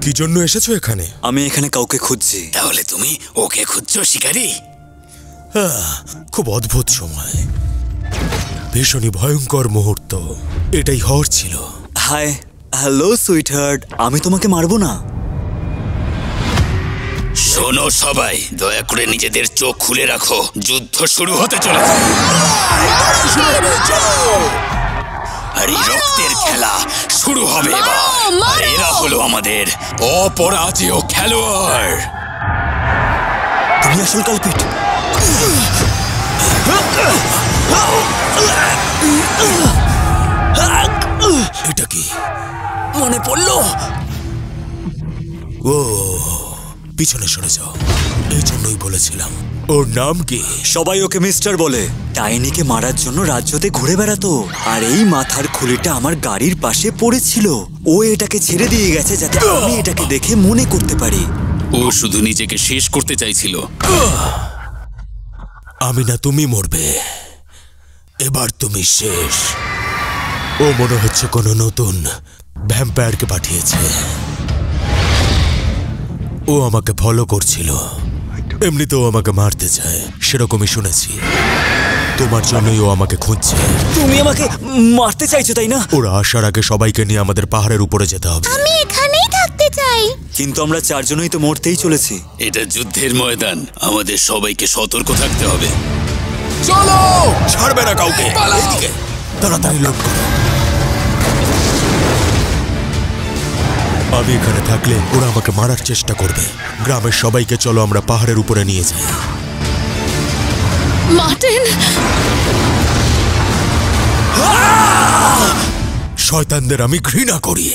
কি জন্য এসেছো এখানে? আমি এখানে কাউকে খুঁজছি। তাহলে তুমি ওকে খুঁজছো শিকারি? খুব অদ্ভুত সময়, ভীষণই ভয়ঙ্কর মুহূর্ত। এটাই হওয়ার ছিল। হাই, হ্যালো সুইটহার্ট, আমি তোমাকে মারবো না। শোনো সবাই, দয়া করে নিজেদের চোখ খুলে রাখো, যুদ্ধ শুরু হতে চলেছে। আর এই রক্তের খেলা শুরু হবে এবার। আর এরা হলো আমাদের অপরাজেয় খেলোয়াড়। তুমি আসল কালপিট। এটা কি মনে পড়লো? ও, পিছনে সরে যাও। এই জন্যই বলেছিলাম। ওর নাম কি? সবাই ওকে মিস্টার বলে। টাইনিকে মারার জন্য রাজ্যতে ঘুরে বেড়াতো, আর এই মাথার খুলিটা আমার গাড়ির পাশে পড়েছিল। ও এটাকে ছেড়ে দিয়ে গেছে যাতে আমি এটাকে দেখে মনে করতে পারি। ও শুধু নিজেকে শেষ করতে চাইছিল। আমি না, তুমি মরবে। এবার তুমি শেষ। ও মনে হচ্ছে কোনো নতুন ভ্যাম্পায়ারকে পাঠিয়েছে। ও আমাকে ফলো করছিল। এমনিতেও আমাকে মারতে চায়, সেরকমই শুনেছি। তোমার জন্যই ও আমাকে খুঁজছে। তুমি আমাকে মারতে চাইছো, তাই না? ওরা আসার আগে সবাইকে নিয়ে আমাদের পাহাড়ের উপরে যেতে হবে। আমি এখানেই থাকতে চাই। কিন্তু আমরা চারজনই তো মরতেই চলেছি। এটা যুদ্ধের ময়দান, আমাদের সবাইকে সতর্ক থাকতে হবে। চলো, ছাড়বে না কাউকে। এদিকে তাড়াতাড়ি লোড করো। আমি এখানে থাকলে ওরা আমাকে মারার চেষ্টা করবে। গ্রামের সবাইকে চলো আমরা পাহাড়ের উপরে নিয়ে যাই। মার্টিন, শয়তানদের আমি ঘৃণা করি।